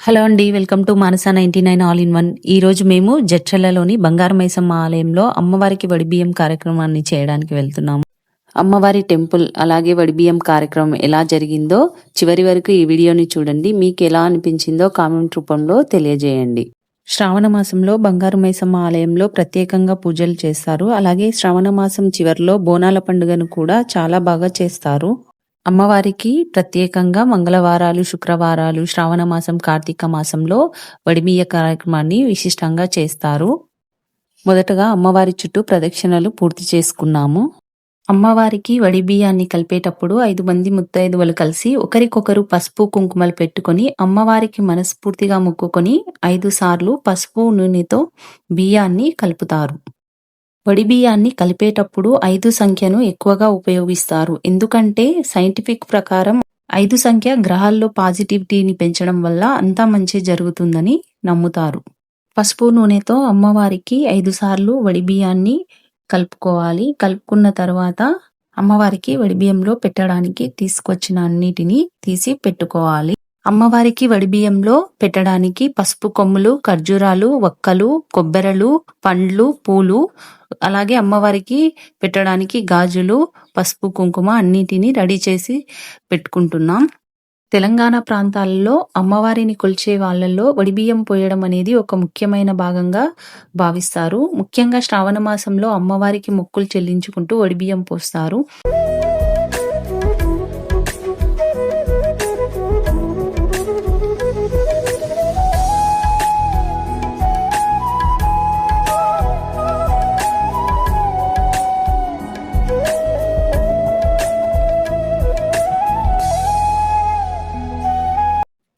Hello అండి. Welcome to Manasa 99 all in one. ఈరోజు మేము జడ్చర్లలోని బంగారు మైసమ్మ ఆలయంలో అమ్మవారికి వడిబియ్యం కార్యక్రమాన్ని చేయడానికి వెళ్తున్నాము. అమ్మవారి టెంపుల్ అలాగే వడిబియ్యం కార్యక్రమం ఎలా జరిగిందో చివరి వరకు ఈ వీడియోని చూడండి. మీకు ఎలా అనిపించిందో కామెంట్ రూపంలో తెలియజేయండి. శ్రావణ మాసంలో బంగారు మైసమ్మ ఆలయంలో ప్రత్యేకంగా పూజలు చేస్తారు. అలాగే శ్రావణ మాసం చివరిలో బోనాల పండుగను కూడా చాలా బాగా చేస్తారు. అమ్మవారికి ప్రత్యేకంగా మంగళవారాలు, శుక్రవారాలు, శ్రావణ మాసం, కార్తీక మాసంలో వడిబియ్య కార్యక్రమాన్ని విశిష్టంగా చేస్తారు. మొదటగా అమ్మవారి చుట్టూ ప్రదక్షిణలు పూర్తి చేసుకున్నాము. అమ్మవారికి వడిబియ్యాన్ని కలిపేటప్పుడు 5 మంది ముత్తైదువులు కలిసి ఒకరికొకరు పసుపు కుంకుమలు పెట్టుకొని అమ్మవారికి మనస్ఫూర్తిగా మొక్కుకొని 5 సార్లు పసుపు నూనెతో బియ్యాన్ని కలుపుతారు. వడిబియ్యాన్ని కలిపేటప్పుడు 5 సంఖ్యను ఎక్కువగా ఉపయోగిస్తారు. ఎందుకంటే సైంటిఫిక్ ప్రకారం 5 సంఖ్య గ్రహాల్లో పాజిటివిటీని పెంచడం వల్ల అంతా మంచి జరుగుతుందని నమ్ముతారు. పసుపు నూనెతో అమ్మవారికి 5 సార్లు వడిబియ్యాన్ని కలుపుకోవాలి. కలుపుకున్న తర్వాత అమ్మవారికి వడిబియ్యంలో పెట్టడానికి తీసుకొచ్చిన అన్నిటినీ తీసి పెట్టుకోవాలి. అమ్మవారికి వడిబియ్యంలో పెట్టడానికి పసుపు కొమ్ములు, ఖర్జూరాలు, వక్కలు, కొబ్బెరలు, పండ్లు, పూలు, అలాగే అమ్మవారికి పెట్టడానికి గాజులు, పసుపు కుంకుమ అన్నిటినీ రెడీ చేసి పెట్టుకుంటున్నాం. తెలంగాణ ప్రాంతాలలో అమ్మవారిని కొలిచే వాళ్ళల్లో వడిబియ్యం పోయడం అనేది ఒక ముఖ్యమైన భాగంగా భావిస్తారు. ముఖ్యంగా శ్రావణ మాసంలో అమ్మవారికి మొక్కులు చెల్లించుకుంటూ వడిబియ్యం పోస్తారు.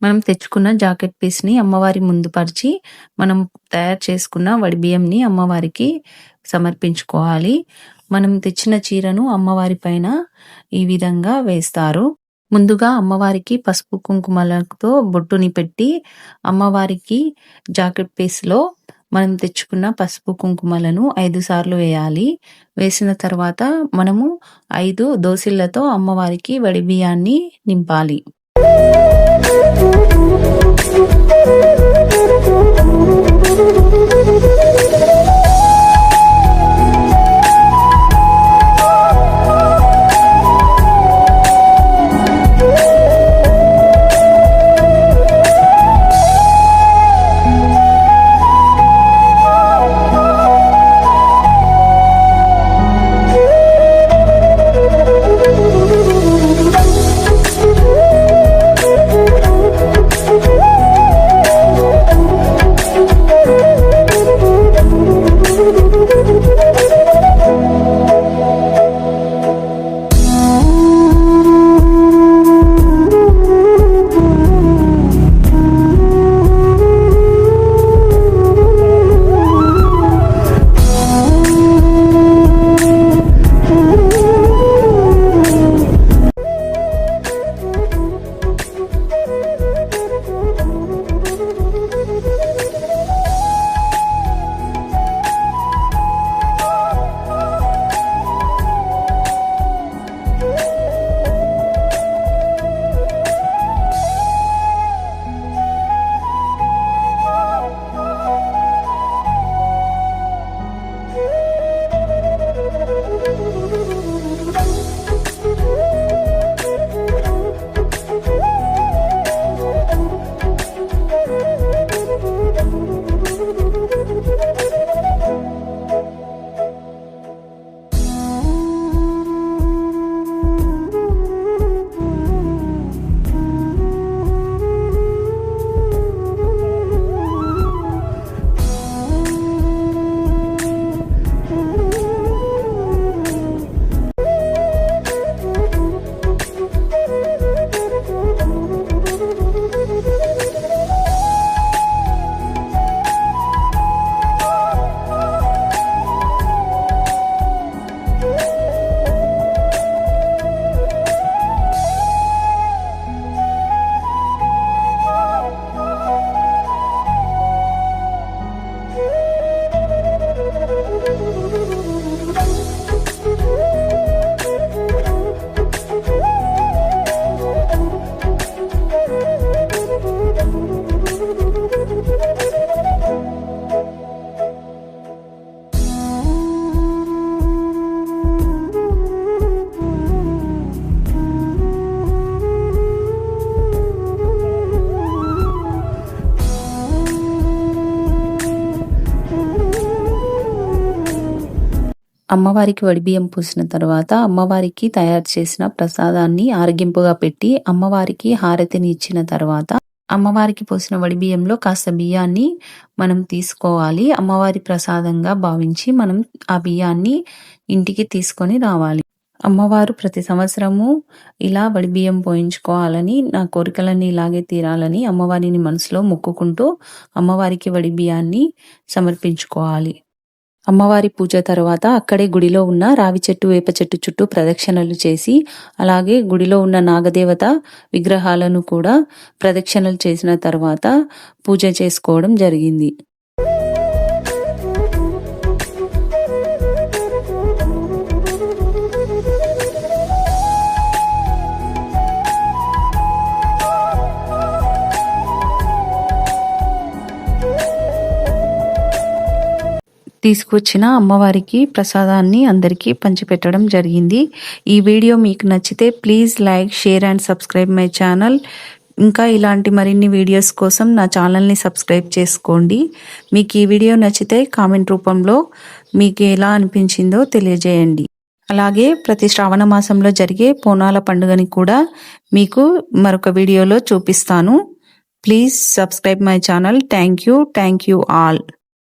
మనం తెచ్చుకున్న జాకెట్ పీస్ని అమ్మవారి ముందు పరిచి మనం తయారు చేసుకున్న వడిబియ్యంని అమ్మవారికి సమర్పించుకోవాలి. మనం తెచ్చిన చీరను అమ్మవారి పైన ఈ విధంగా వేస్తారు. ముందుగా అమ్మవారికి పసుపు కుంకుమలతో బొట్టుని పెట్టి అమ్మవారికి జాకెట్ పీస్లో మనం తెచ్చుకున్న పసుపు కుంకుమలను 5 సార్లు వేయాలి. వేసిన తర్వాత మనము 5 దోసిళ్లతో అమ్మవారికి వడిబియ్యాన్ని నింపాలి. అమ్మవారికి వడిబియ్యం పూసిన తర్వాత అమ్మవారికి తయారు చేసిన ప్రసాదాన్ని ఆరగింపుగా పెట్టి అమ్మవారికి హారతిని ఇచ్చిన తర్వాత అమ్మవారికి పోసిన వడిబియ్యంలో కాస్త బియ్యాన్ని మనం తీసుకోవాలి. అమ్మవారి ప్రసాదంగా భావించి మనం ఆ బియ్యాన్ని ఇంటికి తీసుకొని రావాలి. అమ్మవారు ప్రతి సంవత్సరము ఇలా వడిబియ్యం పోయించుకోవాలని, నా కోరికలన్నీ ఇలాగే తీరాలని అమ్మవారిని మనసులో మొక్కుకుంటూ అమ్మవారికి వడిబియ్యాన్ని సమర్పించుకోవాలి. అమ్మవారి పూజ తర్వాత అక్కడే గుడిలో ఉన్న రావి చెట్టు, వేప చెట్టు చుట్టూ ప్రదక్షిణలు చేసి, అలాగే గుడిలో ఉన్న నాగదేవత విగ్రహాలను కూడా ప్రదక్షిణలు చేసిన తర్వాత పూజ చేసుకోవడం జరిగింది. తీసుకొచ్చిన అమ్మవారికి ప్రసాదాన్ని అందరికీ పంచిపెట్టడం జరిగింది. ఈ వీడియో మీకు నచ్చితే please like, share and subscribe my channel. ఇంకా ఇలాంటి మరిన్ని వీడియోస్ కోసం నా ఛానల్ని సబ్స్క్రైబ్ చేసుకోండి. మీకు ఈ వీడియో నచ్చితే కామెంట్ రూపంలో మీకు ఎలా అనిపించిందో తెలియజేయండి. అలాగే ప్రతి శ్రావణ మాసంలో జరిగే బోనాల పండుగని కూడా మీకు మరొక వీడియోలో చూపిస్తాను. Please subscribe my channel. Thank you all.